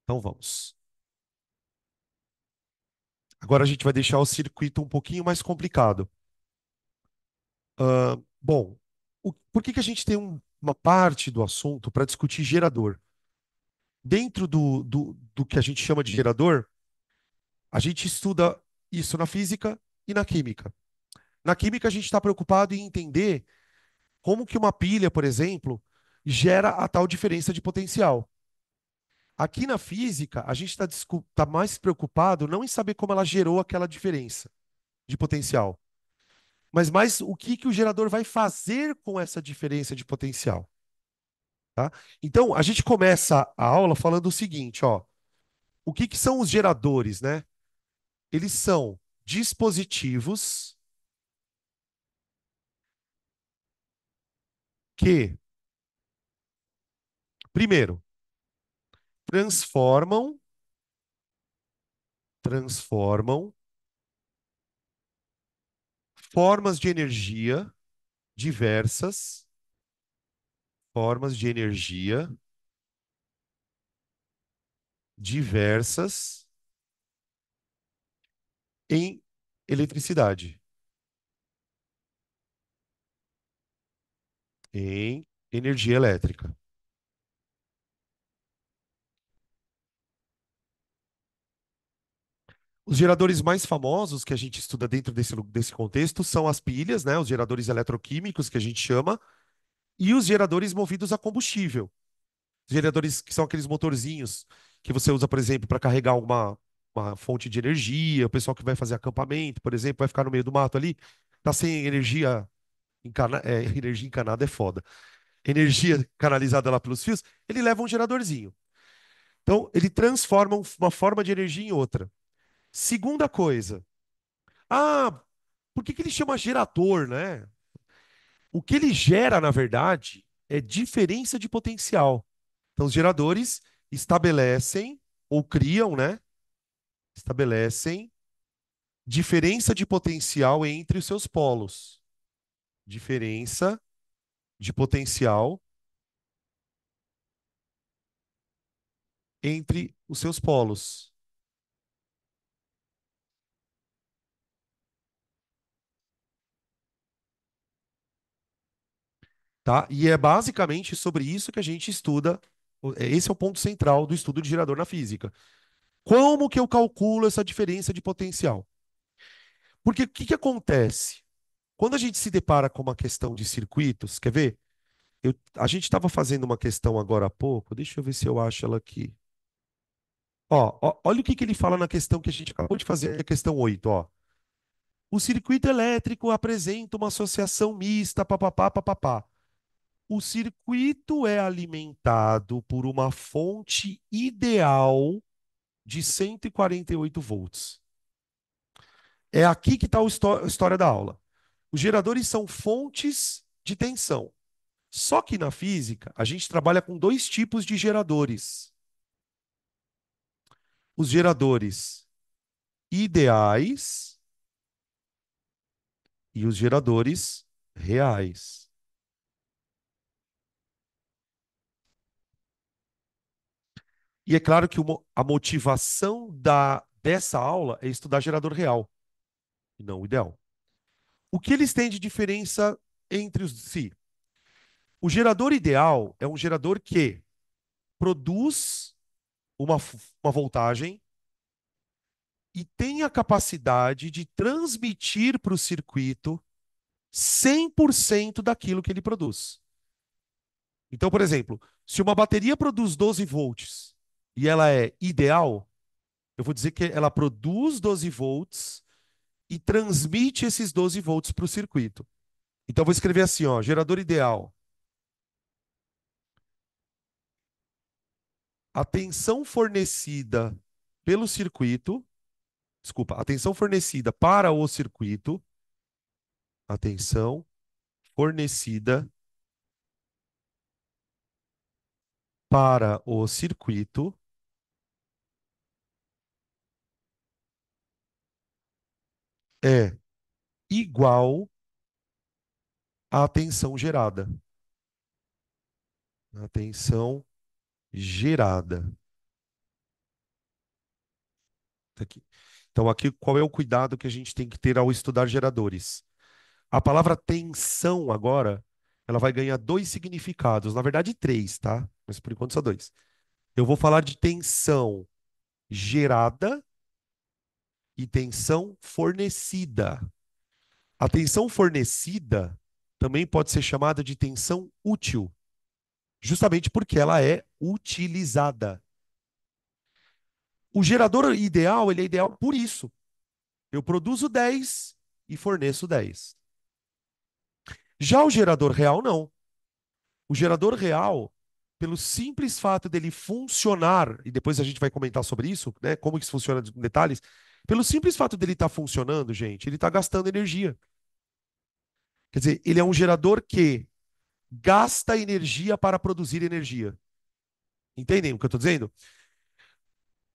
Então vamos. Agora a gente vai deixar o circuito um pouquinho mais complicado. Bom, por que que a gente tem uma parte do assunto para discutir gerador? Dentro do que a gente chama de gerador, a gente estuda isso na física e na química. Na química, a gente está preocupado em entender como que uma pilha, por exemplo, gera a tal diferença de potencial. Aqui na física, a gente está mais preocupado não em saber como ela gerou aquela diferença de potencial, mas mais o que que o gerador vai fazer com essa diferença de potencial, tá? Então, a gente começa a aula falando o seguinte, ó, o que que são os geradores, né? Eles são dispositivos que, primeiro, transformam, transformam formas de energia diversas, formas de energia diversas em eletricidade, em energia elétrica. Os geradores mais famosos que a gente estuda dentro desse contexto são as pilhas, né, os geradores eletroquímicos que a gente chama, e os geradores movidos a combustível. Geradores que são aqueles motorzinhos que você usa, por exemplo, para carregar uma fonte de energia, o pessoal que vai fazer acampamento, por exemplo, vai ficar no meio do mato ali, tá sem energia energia encanada é foda. Energia canalizada lá pelos fios, ele leva um geradorzinho. Então, ele transforma uma forma de energia em outra. Segunda coisa, ah, por que que ele chama gerador, né? O que ele gera, na verdade, é diferença de potencial. Então, os geradores estabelecem ou criam, né? Estabelecem diferença de potencial entre os seus polos. Diferença de potencial entre os seus polos, tá? E é basicamente sobre isso que a gente estuda. Esse é o ponto central do estudo de gerador na física. Como que eu calculo essa diferença de potencial? Porque o que que acontece? Quando a gente se depara com uma questão de circuitos, quer ver? A gente estava fazendo uma questão agora há pouco, deixa eu ver se eu acho ela aqui. Olha o que que ele fala na questão que a gente acabou de fazer, a questão 8, ó. O circuito elétrico apresenta uma associação mista, papapá, papapá. O circuito é alimentado por uma fonte ideal de 148 volts. É aqui que está a história da aula. Os geradores são fontes de tensão. Só que na física, a gente trabalha com dois tipos de geradores: os geradores ideais e os geradores reais. E é claro que a motivação dessa aula é estudar gerador real, e não o ideal. O que eles têm de diferença entre os si? O gerador ideal é um gerador que produz uma voltagem e tem a capacidade de transmitir para o circuito 100% daquilo que ele produz. Então, por exemplo, se uma bateria produz 12 volts e ela é ideal, eu vou dizer que ela produz 12 volts e transmite esses 12 volts para o circuito. Então, eu vou escrever assim, ó, gerador ideal. A tensão fornecida pelo circuito, desculpa, a tensão fornecida para o circuito, a tensão fornecida para o circuito é igual à tensão gerada. A tensão gerada. Tá aqui. Então, aqui, qual é o cuidado que a gente tem que ter ao estudar geradores? A palavra tensão agora, ela vai ganhar dois significados, na verdade três, tá? Mas por enquanto só dois. Eu vou falar de tensão gerada e tensão fornecida. A tensão fornecida também pode ser chamada de tensão útil, justamente porque ela é utilizada. O gerador ideal, ele é ideal por isso. Eu produzo 10 e forneço 10. Já o gerador real, não. O gerador real, pelo simples fato dele funcionar, e depois a gente vai comentar sobre isso, né? Como isso funciona em detalhes. Pelo simples fato dele estar funcionando, gente, ele está gastando energia. Quer dizer, ele é um gerador que gasta energia para produzir energia. Entendem o que eu estou dizendo?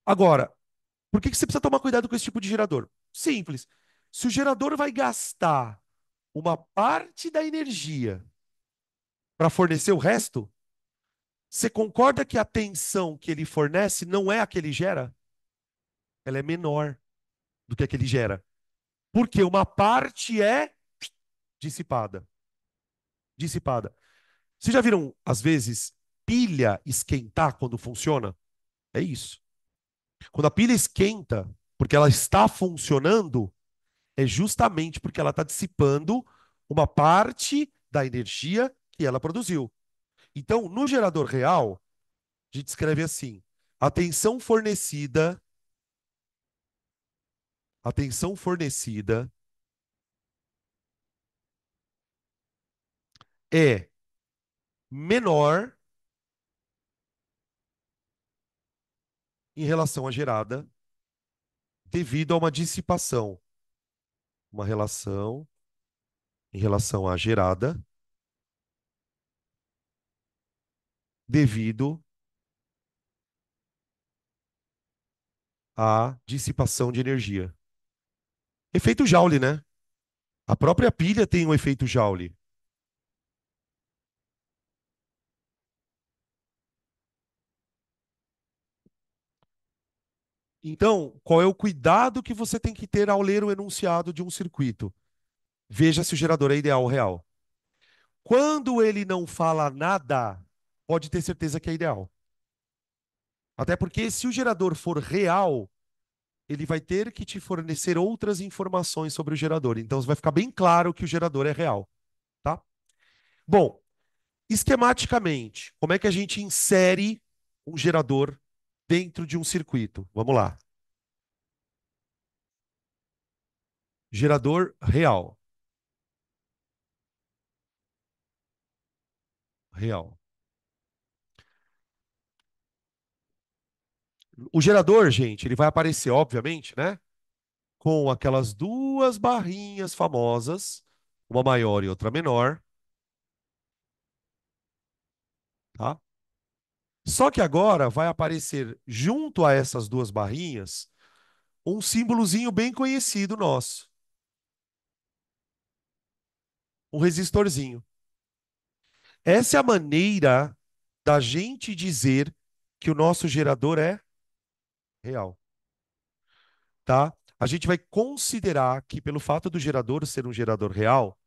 Agora, por que que você precisa tomar cuidado com esse tipo de gerador? Simples. Se o gerador vai gastar uma parte da energia para fornecer o resto, você concorda que a tensão que ele fornece não é a que ele gera? Ela é menor do que a que ele gera. Porque uma parte é dissipada. Dissipada. Vocês já viram, às vezes, pilha esquentar quando funciona? É isso. Quando a pilha esquenta, porque ela está funcionando, é justamente porque ela está dissipando uma parte da energia que ela produziu. Então, no gerador real, a gente escreve assim: a tensão fornecida, a tensão fornecida é menor em relação à gerada devido a uma dissipação, uma relação em relação à gerada devido à dissipação de energia. Efeito Joule, né? A própria pilha tem um efeito Joule. Então, qual é o cuidado que você tem que ter ao ler o enunciado de um circuito? Veja se o gerador é ideal ou real. Quando ele não fala nada, pode ter certeza que é ideal. Até porque se o gerador for real, ele vai ter que te fornecer outras informações sobre o gerador. Então, vai ficar bem claro que o gerador é real, tá? Bom, esquematicamente, como é que a gente insere um gerador dentro de um circuito? Vamos lá. Gerador real. Real. O gerador, gente, ele vai aparecer, obviamente, né? Com aquelas duas barrinhas famosas, uma maior e outra menor, tá? Só que agora vai aparecer junto a essas duas barrinhas um símbolozinho bem conhecido nosso, um resistorzinho. Essa é a maneira da gente dizer que o nosso gerador é real, tá? A gente vai considerar que pelo fato do gerador ser um gerador real,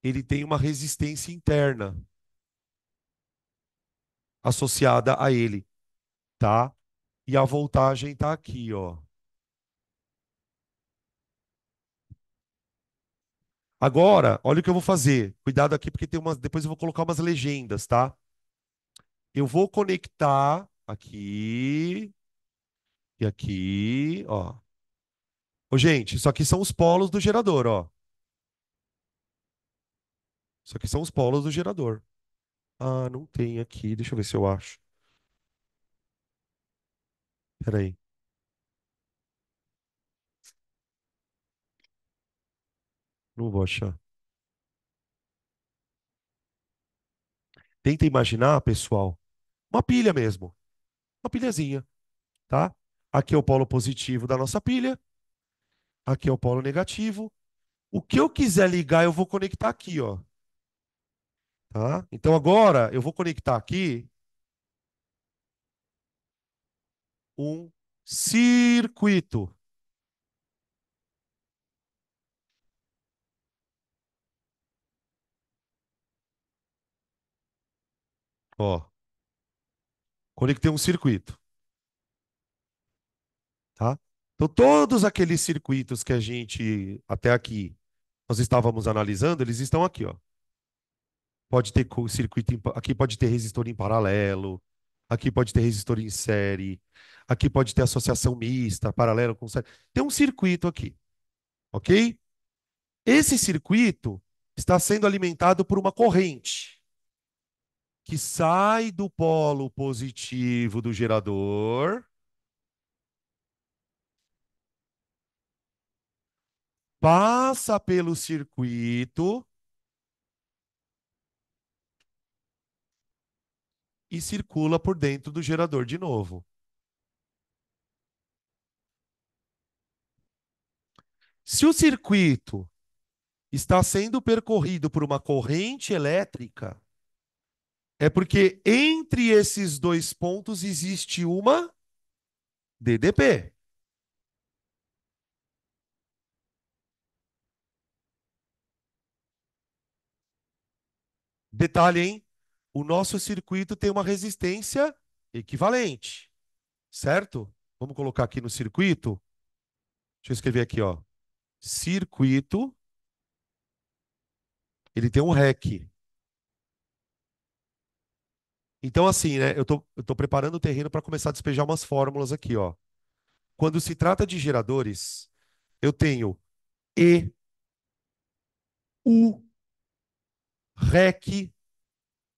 ele tem uma resistência interna associada a ele, tá? E a voltagem está aqui, ó. Agora, olha o que eu vou fazer. Cuidado aqui, porque tem umas. Depois eu vou colocar umas legendas, tá? Eu vou conectar aqui e aqui, ó. Ô, gente, isso aqui são os polos do gerador, ó. Isso aqui são os polos do gerador. Ah, não tem aqui. Deixa eu ver se eu acho. Peraí, não vou achar. Tenta imaginar, pessoal, uma pilha mesmo. Uma pilhazinha, tá? Aqui é o polo positivo da nossa pilha. Aqui é o polo negativo. O que eu quiser ligar, eu vou conectar aqui, ó. Tá? Então agora eu vou conectar aqui um circuito. Ó, conectei um circuito, tá? Então, todos aqueles circuitos que a gente, até aqui, nós estávamos analisando, eles estão aqui, ó. Pode ter circuito, aqui pode ter resistor em paralelo, aqui pode ter resistor em série, aqui pode ter associação mista, paralelo com série. Tem um circuito aqui, ok? Esse circuito está sendo alimentado por uma corrente que sai do polo positivo do gerador, passa pelo circuito e circula por dentro do gerador de novo. Se o circuito está sendo percorrido por uma corrente elétrica, é porque entre esses dois pontos existe uma DDP. Detalhe, hein? O nosso circuito tem uma resistência equivalente, certo? Vamos colocar aqui no circuito. Deixa eu escrever aqui, ó. Circuito, ele tem um REC. Então, assim, né? Eu tô preparando o terreno para começar a despejar umas fórmulas aqui, ó. Quando se trata de geradores, eu tenho E, U, REC,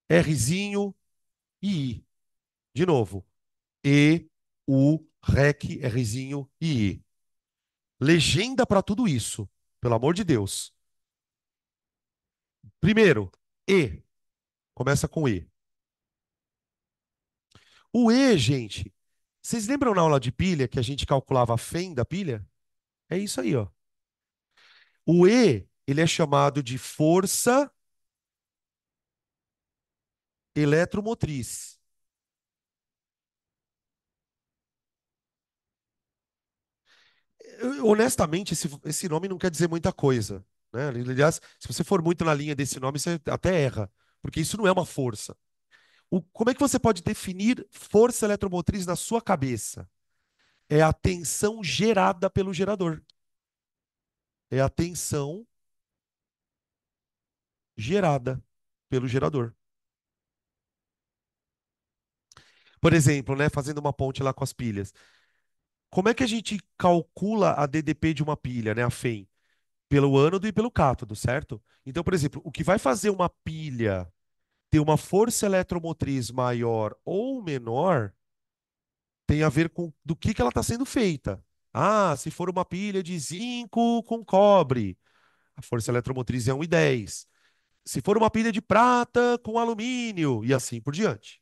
Rzinho e I. De novo. E, U, REC, Rzinho e I. Legenda para tudo isso, pelo amor de Deus. Primeiro, E. Começa com E. O E, gente, vocês lembram na aula de pilha que a gente calculava a FEM da pilha? É isso aí, ó. O E, ele é chamado de força eletromotriz. Honestamente, esse nome não quer dizer muita coisa, né? Aliás, se você for muito na linha desse nome, você até erra, porque isso não é uma força. Como é que você pode definir força eletromotriz na sua cabeça? É a tensão gerada pelo gerador. É a tensão gerada pelo gerador. Por exemplo, né, fazendo uma ponte lá com as pilhas. Como é que a gente calcula a DDP de uma pilha, né, a FEM? Pelo ânodo e pelo cátodo, certo? Então, por exemplo, o que vai fazer uma pilha ter uma força eletromotriz maior ou menor tem a ver com do que ela está sendo feita. Ah, se for uma pilha de zinco com cobre, a força eletromotriz é 1,10. Se for uma pilha de prata com alumínio, e assim por diante,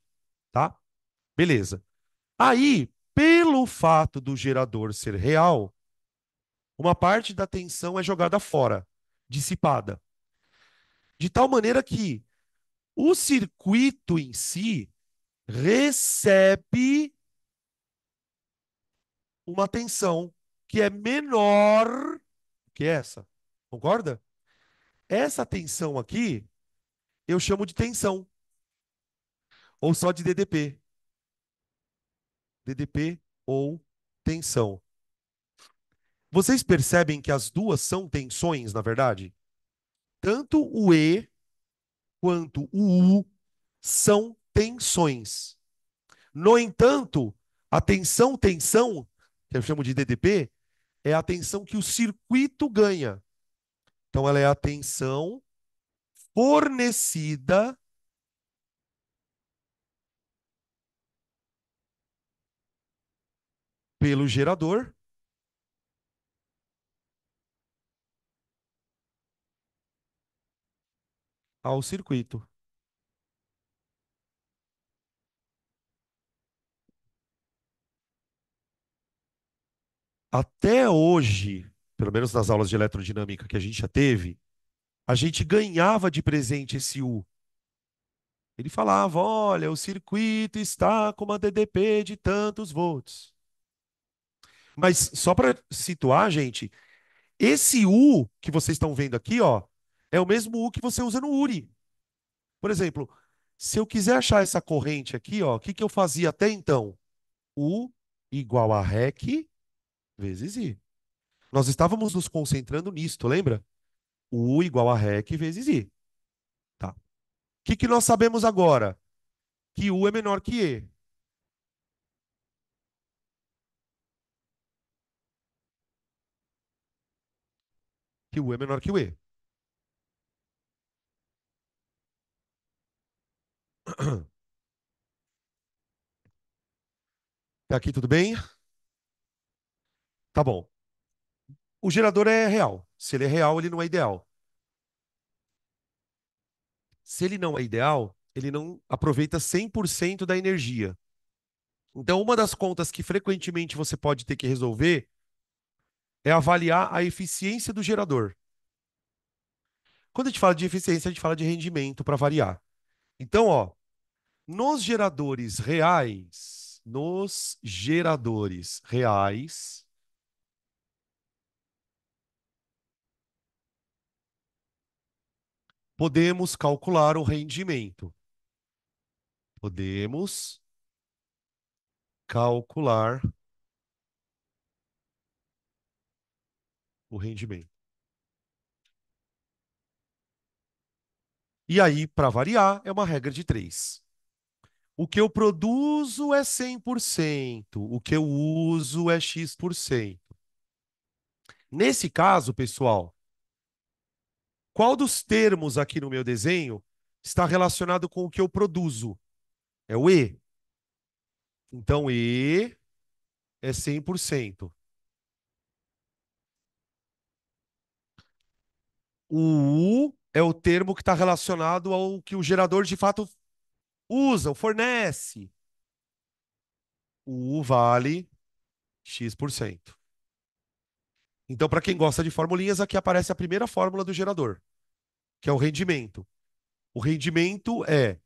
tá? Beleza. Aí, pelo fato do gerador ser real, uma parte da tensão é jogada fora, dissipada. De tal maneira que o circuito em si recebe uma tensão que é menor que essa. Concorda? Essa tensão aqui eu chamo de tensão, ou só de DDP. DDP ou tensão. Vocês percebem que as duas são tensões, na verdade? Tanto o E quanto o U são tensões. No entanto, a tensão, que eu chamo de DDP, é a tensão que o circuito ganha. Então, ela é a tensão fornecida pelo gerador ao circuito. Até hoje, pelo menos nas aulas de eletrodinâmica que a gente já teve, a gente ganhava de presente esse U. Ele falava: olha, o circuito está com uma DDP de tantos volts. Mas só para situar, gente, esse U que vocês estão vendo aqui, ó, é o mesmo U que você usa no URI. Por exemplo, Se eu quiser achar essa corrente aqui, ó, o que que eu fazia até então? U igual a REC vezes I. Nós estávamos nos concentrando nisto, lembra? U igual a REC vezes I. Tá. O que que nós sabemos agora? Que U é menor que E. Que U é menor que o E. Tá aqui tudo bem? Tá bom. O gerador é real. Se ele é real, ele não é ideal. Se ele não é ideal, ele não aproveita 100% da energia. Então, uma das contas que frequentemente você pode ter que resolver é avaliar a eficiência do gerador. Quando a gente fala de eficiência, a gente fala de rendimento para variar. Então, ó, nos geradores reais, podemos calcular o rendimento. Podemos calcular o rendimento. E aí, para variar, é uma regra de três. O que eu produzo é 100%, o que eu uso é X%. Nesse caso, pessoal, qual dos termos aqui no meu desenho está relacionado com o que eu produzo? É o E. Então, E é 100%. O U é o termo que está relacionado ao que o gerador de fato usa, ou fornece. O U vale X%. Então, para quem gosta de formulinhas, aqui aparece a primeira fórmula do gerador, que é o rendimento. O rendimento é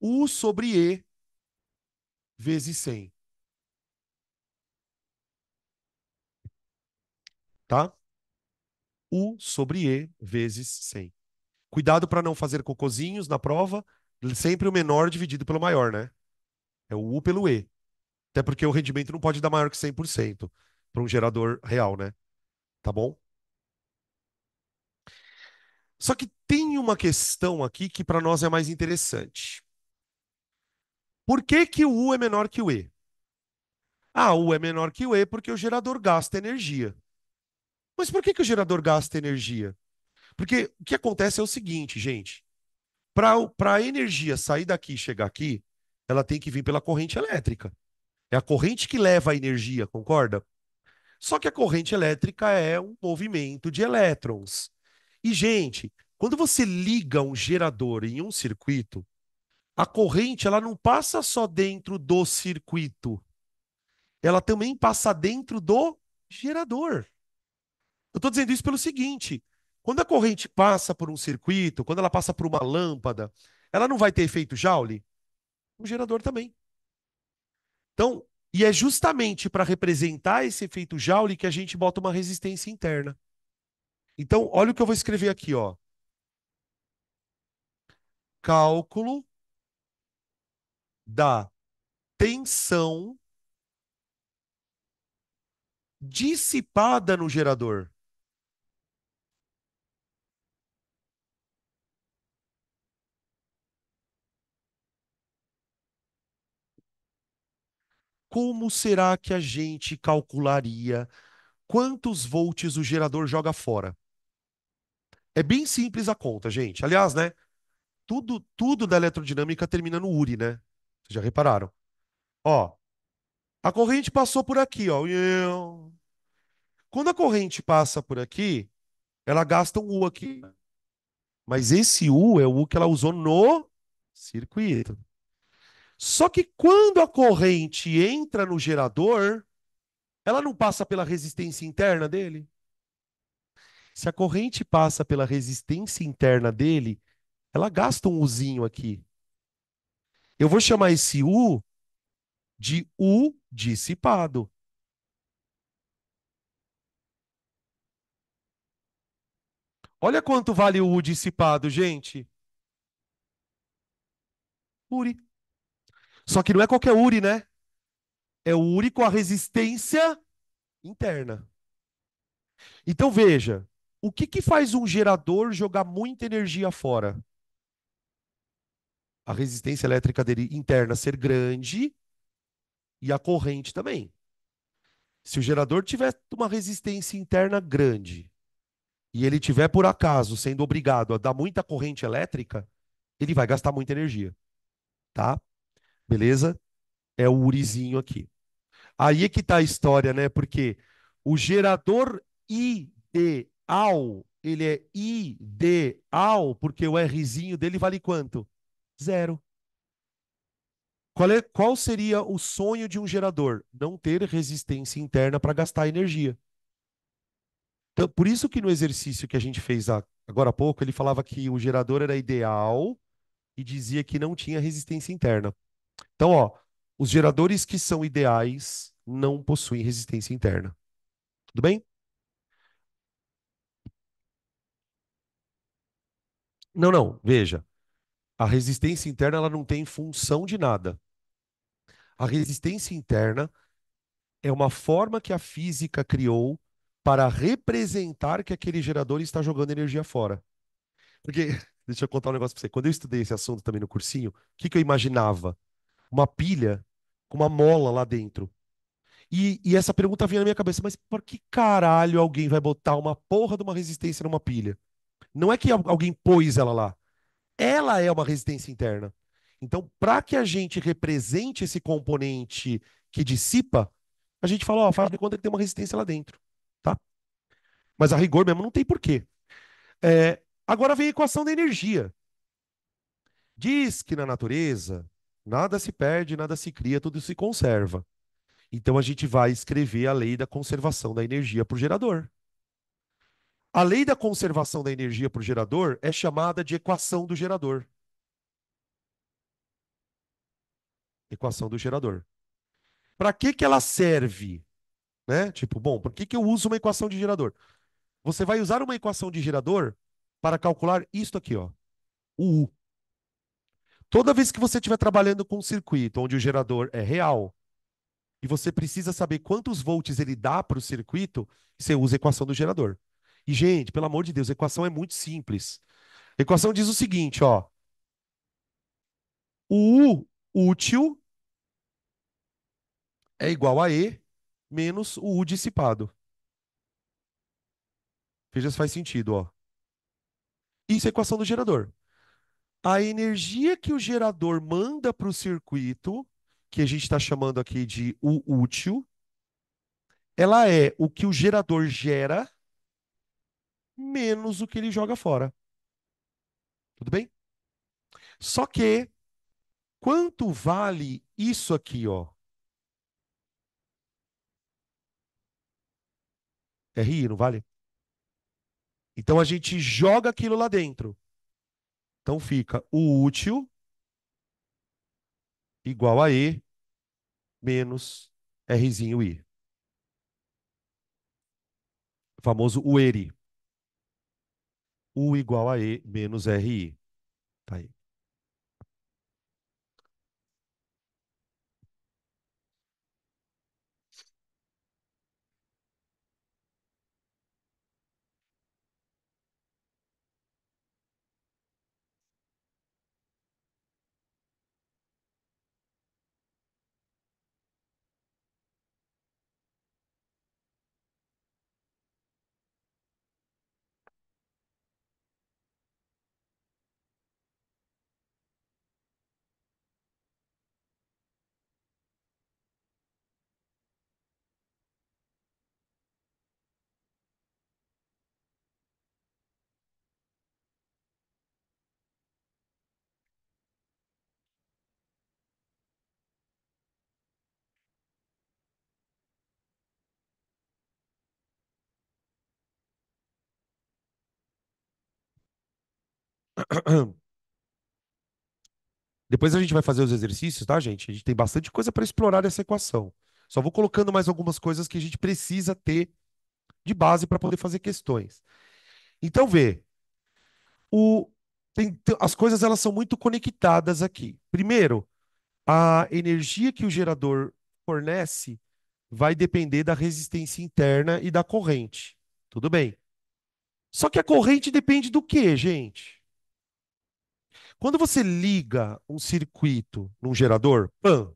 U sobre E vezes 100, tá? U sobre E vezes 100. Cuidado para não fazer cocôzinhos na prova, sempre o menor dividido pelo maior, né? É o U pelo E. Até porque o rendimento não pode dar maior que 100% para um gerador real, né? Tá bom? Só que tem uma questão aqui que para nós é mais interessante. Por que que o U é menor que o E? Ah, o U é menor que o E porque o gerador gasta energia. Mas por que que o gerador gasta energia? Porque o que acontece é o seguinte, gente. Para a energia sair daqui e chegar aqui, ela tem que vir pela corrente elétrica. É a corrente que leva a energia, concorda? Só que a corrente elétrica é um movimento de elétrons. E, gente, quando você liga um gerador em um circuito, a corrente ela não passa só dentro do circuito, ela também passa dentro do gerador. Eu estou dizendo isso pelo seguinte: quando a corrente passa por um circuito, quando ela passa por uma lâmpada, ela não vai ter efeito Joule? O gerador também. Então, e é justamente para representar esse efeito Joule que a gente bota uma resistência interna. Então, olha o que eu vou escrever aqui, ó. Cálculo da tensão dissipada no gerador. Como será que a gente calcularia quantos volts o gerador joga fora? É bem simples a conta, gente. Aliás, né? Tudo da eletrodinâmica termina no URI, né? Vocês já repararam? Ó, a corrente passou por aqui, ó. Quando a corrente passa por aqui, ela gasta um U aqui. Mas esse U é o U que ela usou no circuito. Só que quando a corrente entra no gerador, ela não passa pela resistência interna dele? Se a corrente passa pela resistência interna dele, ela gasta um Uzinho aqui. Eu vou chamar esse U de U dissipado. Olha quanto vale o U dissipado, gente. URI. Só que não é qualquer URI, né? É o URI com a resistência interna. Então veja, o que que faz um gerador jogar muita energia fora? A resistência elétrica dele interna ser grande e a corrente também. Se o gerador tiver uma resistência interna grande e ele tiver por acaso sendo obrigado a dar muita corrente elétrica, ele vai gastar muita energia, tá? Beleza? É o urizinho aqui. Aí é que tá a história, né? Porque o gerador ideal, ele é ideal porque o Rzinho dele vale quanto? Zero. Qual seria o sonho de um gerador? Não ter resistência interna para gastar energia. Então, por isso que no exercício que a gente fez agora há pouco, ele falava que o gerador era ideal e dizia que não tinha resistência interna. Então, ó, os geradores que são ideais não possuem resistência interna. Tudo bem? Não, não. Veja, a resistência interna ela não tem função de nada. A resistência interna é uma forma que a física criou para representar que aquele gerador está jogando energia fora. Porque, deixa eu contar um negócio para você. Quando eu estudei esse assunto também no cursinho, o que que eu imaginava? Uma pilha com uma mola lá dentro. E essa pergunta vinha na minha cabeça, mas por que caralho alguém vai botar uma porra de uma resistência numa pilha? Não é que alguém pôs ela lá. Ela é uma resistência interna. Então, para que a gente represente esse componente que dissipa, a gente fala, ó, faz de conta que tem uma resistência lá dentro, tá? Mas a rigor mesmo não tem porquê. Agora vem a equação da energia. Diz que na natureza nada se perde, nada se cria, tudo se conserva. Então a gente vai escrever a lei da conservação da energia para o gerador. A lei da conservação da energia para o gerador é chamada de equação do gerador. Equação do gerador. Para que que ela serve? Né? Tipo, bom, por que que eu uso uma equação de gerador? Você vai usar uma equação de gerador para calcular isto aqui, ó, o U. Toda vez que você estiver trabalhando com um circuito onde o gerador é real e você precisa saber quantos volts ele dá para o circuito, você usa a equação do gerador. E, gente, pelo amor de Deus, a equação é muito simples. A equação diz o seguinte, ó, o U útil é igual a E menos o U dissipado. Veja se faz sentido, ó. Isso é a equação do gerador. A energia que o gerador manda para o circuito, que a gente está chamando aqui de U útil, ela é o que o gerador gera menos o que ele joga fora. Tudo bem? Só que quanto vale isso aqui, ó? RI, não vale? Então a gente joga aquilo lá dentro. Então fica o útil igual a E menos Rzinho I. O famoso UERI. U igual a E menos RI. Tá aí. Depois a gente vai fazer os exercícios, tá, gente? A gente tem bastante coisa para explorar essa equação. Só vou colocando mais algumas coisas que a gente precisa ter de base para poder fazer questões. Então, vê, o as coisas elas são muito conectadas aqui. Primeiro, a energia que o gerador fornece vai depender da resistência interna e da corrente. Tudo bem. Só que a corrente depende do quê, gente? Quando você liga um circuito num gerador, pam,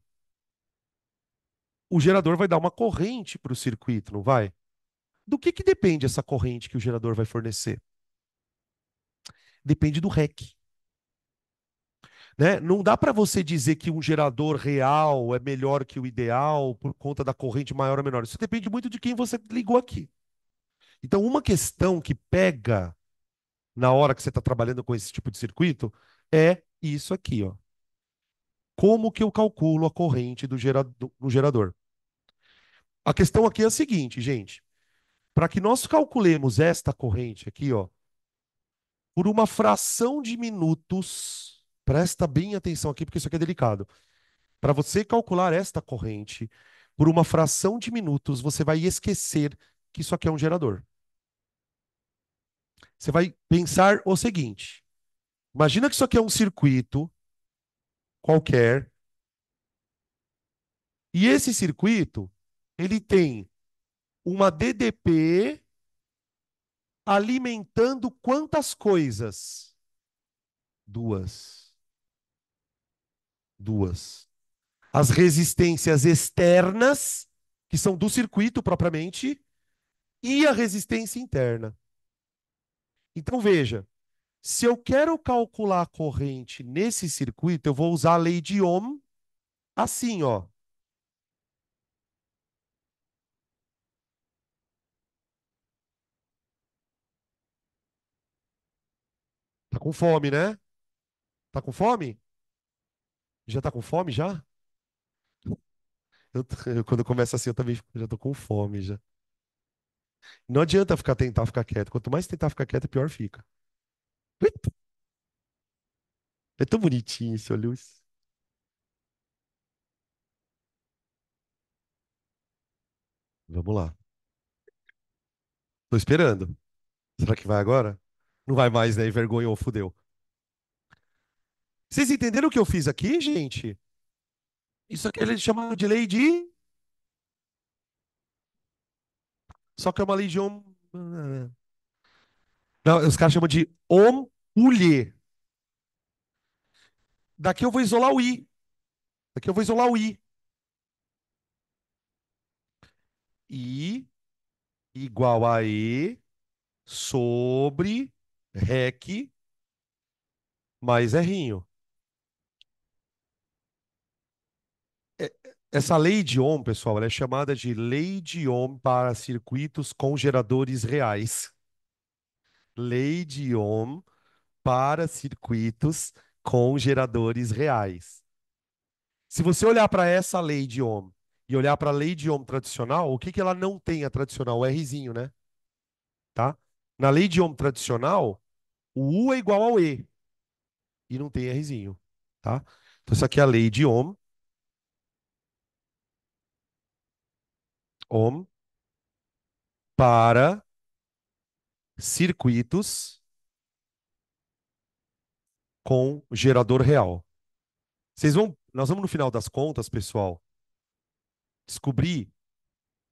o gerador vai dar uma corrente para o circuito, não vai? Do que depende essa corrente que o gerador vai fornecer? Depende do REC, né? Não dá para você dizer que um gerador real é melhor que o ideal por conta da corrente maior ou menor. Isso depende muito de quem você ligou aqui. Então, uma questão que pega na hora que você está trabalhando com esse tipo de circuito é isso aqui, ó. Como que eu calculo a corrente do gerador? A questão aqui é a seguinte, gente. Para que nós calculemos esta corrente aqui, ó, por uma fração de minutos, presta bem atenção aqui, porque isso aqui é delicado. Para você calcular esta corrente por uma fração de minutos, você vai esquecer que isso aqui é um gerador. Você vai pensar o seguinte: imagina que isso aqui é um circuito qualquer, e esse circuito ele tem uma DDP alimentando quantas coisas? Duas. Duas. As resistências externas, que são do circuito propriamente, e a resistência interna. Então veja, se eu quero calcular a corrente nesse circuito, eu vou usar a lei de Ohm assim, ó. Tá com fome, né? Tá com fome? Já tá com fome já? Quando começa assim, eu também já tô com fome já. Não adianta tentar ficar quieto. Quanto mais tentar ficar quieto, pior fica. É tão bonitinho esse Luz. Vamos lá. Tô esperando. Será que vai agora? Não vai mais, né? Envergonhou, fudeu. Vocês entenderam o que eu fiz aqui, gente? Isso aqui eles chamam de lei de. Só que é uma lei de Ohm. Não, os caras chamam de Ohm-Pulhe. Daqui eu vou isolar o I. Daqui eu vou isolar o I. I igual a E sobre REC mais R'inho. É- Essa lei de Ohm, pessoal, ela é chamada de lei de Ohm para circuitos com geradores reais. Lei de Ohm para circuitos com geradores reais. Se você olhar para essa lei de Ohm e olhar para a lei de Ohm tradicional, o que que ela não tem a tradicional? O Rzinho, né? Tá? Na lei de Ohm tradicional, o U é igual ao E e não tem Rzinho, tá? Então isso aqui é a lei de Ohm, Ohm para circuitos com gerador real. Nós vamos no final das contas, pessoal, descobrir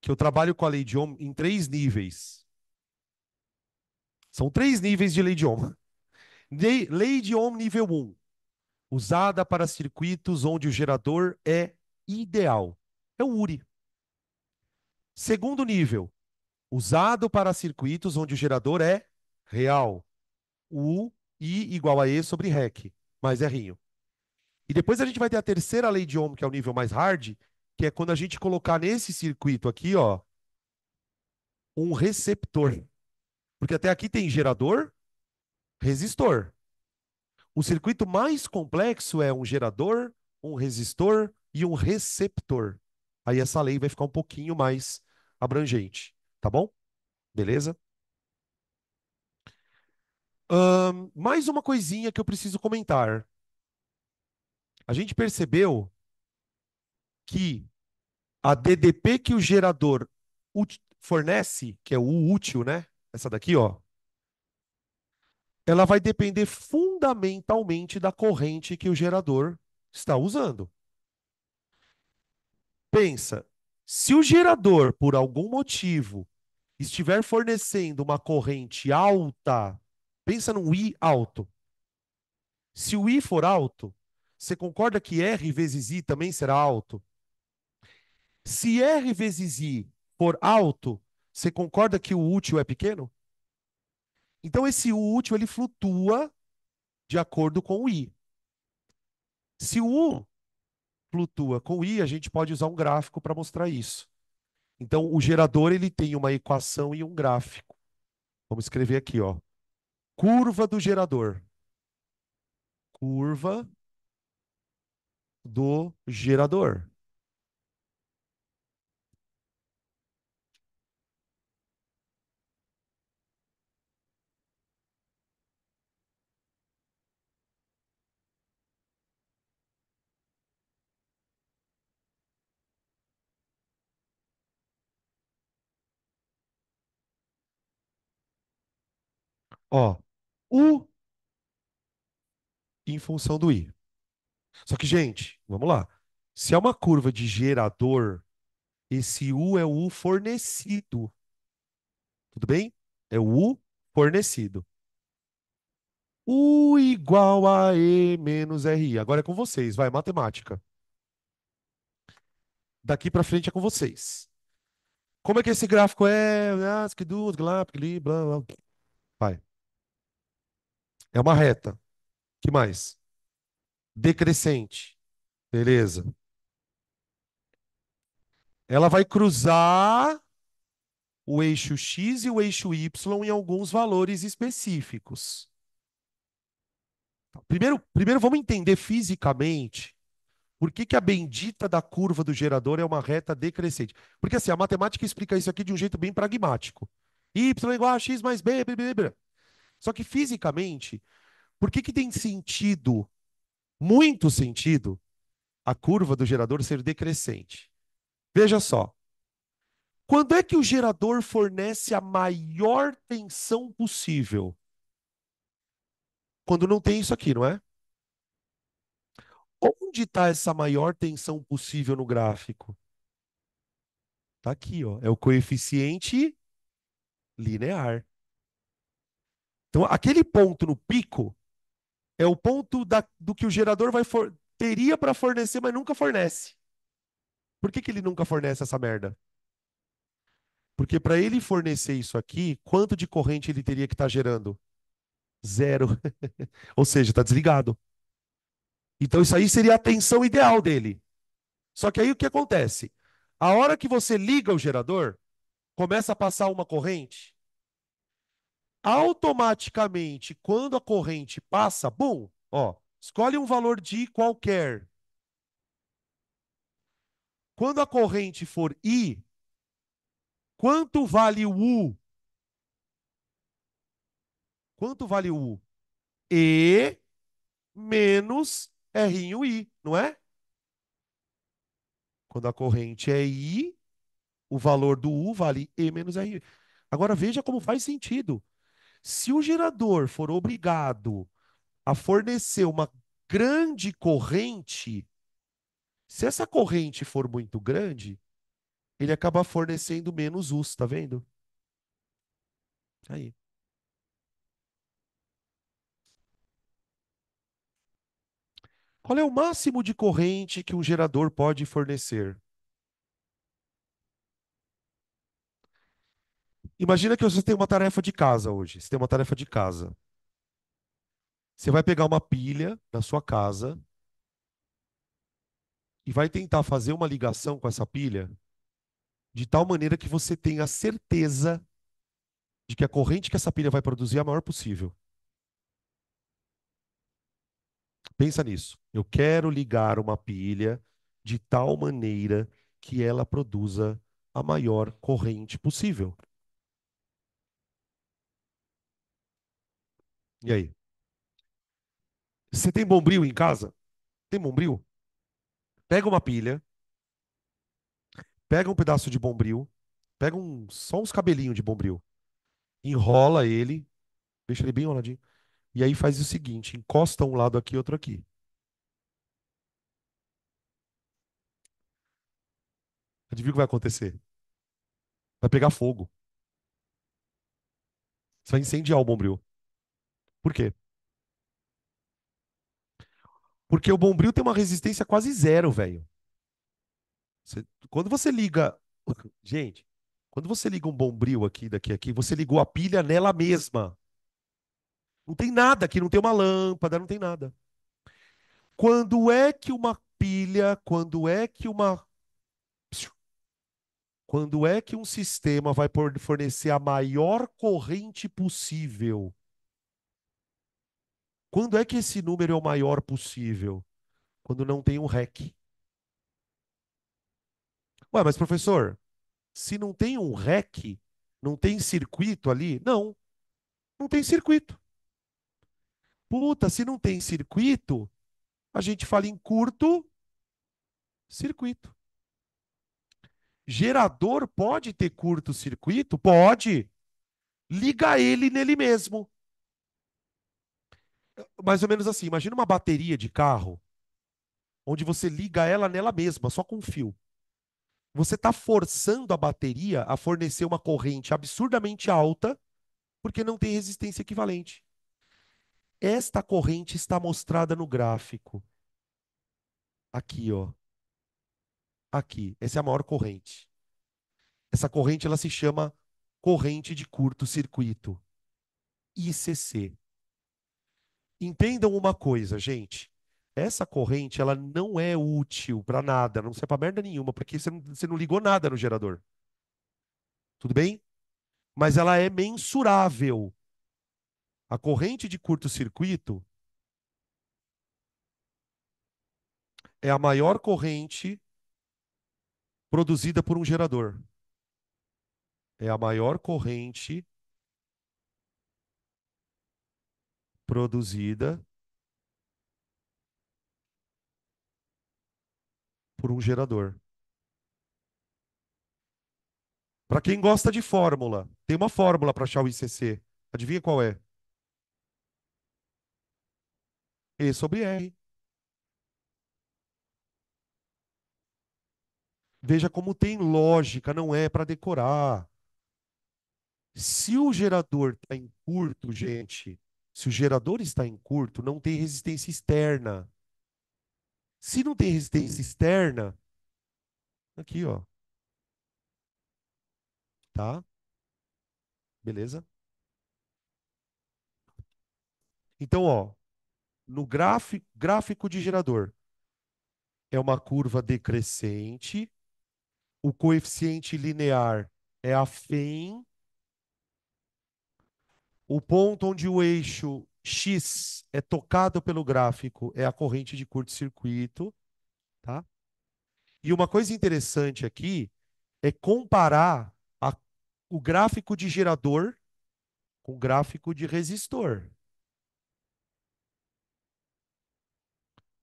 que eu trabalho com a lei de Ohm em três níveis. São três níveis de lei de Ohm. Lei de Ohm nível um, usada para circuitos onde o gerador é ideal. É o URI. Segundo nível, usado para circuitos onde o gerador é real. O I igual a E sobre REC, mais Rinho. E depois a gente vai ter a terceira lei de Ohm, que é o nível mais hard, que é quando a gente colocar nesse circuito aqui, ó, um receptor. Porque até aqui tem gerador, resistor. O circuito mais complexo é um gerador, um resistor e um receptor. Aí essa lei vai ficar um pouquinho mais abrangente, tá bom? Beleza? Mais uma coisinha que eu preciso comentar. A gente percebeu que a DDP que o gerador fornece, que é o útil, né? Essa daqui, ó, Ela vai depender fundamentalmente da corrente que o gerador está usando. Pensa, se o gerador, por algum motivo, estiver fornecendo uma corrente alta, pensa num I alto. Se o I for alto, você concorda que R vezes I também será alto? Se R vezes I for alto, você concorda que o útil é pequeno? Então esse U útil ele flutua de acordo com o I. Se o U flutua com o I, a gente pode usar um gráfico para mostrar isso. Então o gerador ele tem uma equação e um gráfico. Vamos escrever aqui, ó. Curva do gerador. Curva do gerador. Ó, U em função do I. Só que, gente, vamos lá. Se é uma curva de gerador, esse U é o U fornecido. Tudo bem? É o U fornecido. U igual a E menos RI. Agora é com vocês, vai, matemática. Daqui para frente é com vocês. Como é que esse gráfico é? Blá, blá. Vai. É uma reta. Que mais? Decrescente. Beleza. Ela vai cruzar o eixo X e o eixo Y em alguns valores específicos. Primeiro vamos entender fisicamente por que a bendita da curva do gerador é uma reta decrescente. Porque assim, a matemática explica isso aqui de um jeito bem pragmático. Y é igual a x mais b, blá, blá, blá. Só que fisicamente, por que tem sentido, muito sentido, a curva do gerador ser decrescente? Veja só. Quando é que o gerador fornece a maior tensão possível? Quando não tem isso aqui, não é? Onde está essa maior tensão possível no gráfico? Está aqui, ó. É o coeficiente linear. Então, aquele ponto no pico é o ponto do que o gerador teria para fornecer, mas nunca fornece. Por que ele nunca fornece essa merda? Porque para ele fornecer isso aqui, quanto de corrente ele teria que estar gerando? Zero. Ou seja, está desligado. Então, isso aí seria a tensão ideal dele. Só que aí o que acontece? A hora que você liga o gerador, começa a passar uma corrente. Automaticamente, quando a corrente passa, bum, ó, escolhe um valor de qualquer. Quando a corrente for I, quanto vale o U? Quanto vale o U? E menos R em I, não é? Quando a corrente é I, o valor do U vale E menos R em I. Agora veja como faz sentido. Se o gerador for obrigado a fornecer uma grande corrente, se essa corrente for muito grande, ele acaba fornecendo menos US, tá vendo? Aí. Qual é o máximo de corrente que um gerador pode fornecer? Imagina que você tem uma tarefa de casa hoje. Você tem uma tarefa de casa. Você vai pegar uma pilha na sua casa e vai tentar fazer uma ligação com essa pilha de tal maneira que você tenha certeza de que a corrente que essa pilha vai produzir é a maior possível. Pensa nisso. Eu quero ligar uma pilha de tal maneira que ela produza a maior corrente possível. E aí? Você tem bombril em casa? Tem bombril? Pega uma pilha, pega um pedaço de bombril, pega só uns cabelinhos de bombril, enrola ele, deixa ele bem enroladinho, E aí faz o seguinte, encosta um lado aqui, outro aqui. Adivinha o que vai acontecer? Vai pegar fogo. Você vai incendiar o Bombril. Por quê? Porque o Bombril tem uma resistência quase zero, velho. Quando você liga. Gente, quando você liga um Bombril aqui, daqui, aqui, você ligou a pilha nela mesma. Não tem nada aqui, não tem uma lâmpada, não tem nada. Quando é que uma pilha, quando é que um sistema vai fornecer a maior corrente possível? Quando é que esse número é o maior possível? Quando não tem um REC. Ué, mas professor, se não tem um REC, não tem circuito ali? Não, não tem circuito. Puta, se não tem circuito, a gente fala em curto circuito. Gerador pode ter curto-circuito? Pode. Liga ele nele mesmo. Mais ou menos assim, imagina uma bateria de carro, onde você liga ela nela mesma, só com um fio. Você está forçando a bateria a fornecer uma corrente absurdamente alta, porque não tem resistência equivalente. Esta corrente está mostrada no gráfico. Aqui, ó. Aqui. Essa é a maior corrente. Essa corrente ela se chama corrente de curto-circuito, ICC. Entendam uma coisa, gente. Essa corrente ela não é útil para nada, não serve para merda nenhuma, porque você não ligou nada no gerador. Tudo bem? Mas ela é mensurável. A corrente de curto-circuito é a maior corrente produzida por um gerador. É a maior corrente produzida por um gerador. Para quem gosta de fórmula, tem uma fórmula para achar o ICC. Adivinha qual é? E sobre R. Veja como tem lógica, não é para decorar. Se o gerador está em curto, gente, se o gerador está em curto, não tem resistência externa. Se não tem resistência externa, aqui, ó, tá? Beleza? Então, ó, no gráfico de gerador, é uma curva decrescente, o coeficiente linear é a FEM, o ponto onde o eixo X é tocado pelo gráfico é a corrente de curto-circuito, tá? E uma coisa interessante aqui é comparar o gráfico de gerador com o gráfico de resistor.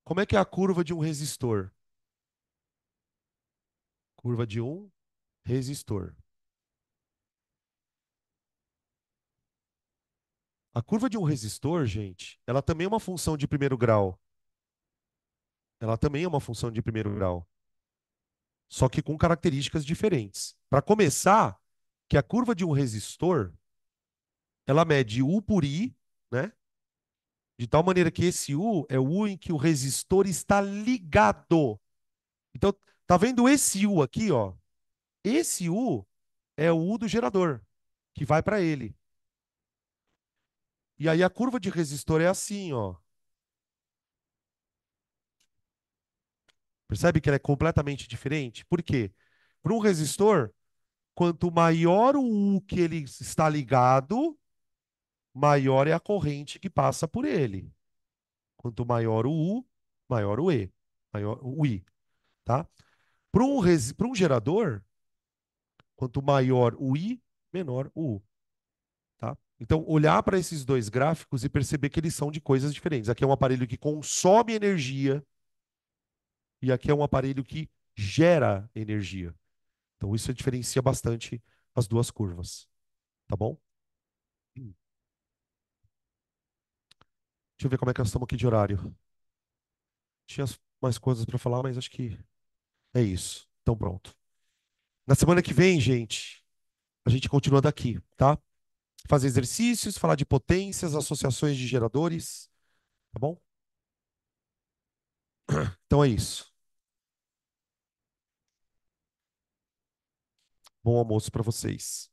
Como é que é a curva de um resistor? Curva de um resistor. A curva de um resistor, gente, ela também é uma função de primeiro grau. Ela também é uma função de primeiro grau, só que com características diferentes. Para começar, que a curva de um resistor, ela mede U por I, né? De tal maneira que esse U é o U em que o resistor está ligado. Então, tá vendo esse U aqui, ó? Esse U é o U do gerador, que vai para ele. E aí a curva de resistor é assim, ó. Percebe que ela é completamente diferente? Por quê? Para um resistor, quanto maior o U que ele está ligado, maior é a corrente que passa por ele. Quanto maior o U, maior o E, maior o I, tá? Para um gerador, quanto maior o I, menor o U, tá? Então, olhar para esses dois gráficos e perceber que eles são de coisas diferentes. Aqui é um aparelho que consome energia e aqui é um aparelho que gera energia. Então, isso diferencia bastante as duas curvas, tá bom? Deixa eu ver como é que nós estamos aqui de horário. Tinha mais coisas para falar, mas acho que é isso. Então, pronto. Na semana que vem, gente, a gente continua daqui, tá? Fazer exercícios, falar de potências, associações de geradores, tá bom? Então é isso. Bom almoço para vocês.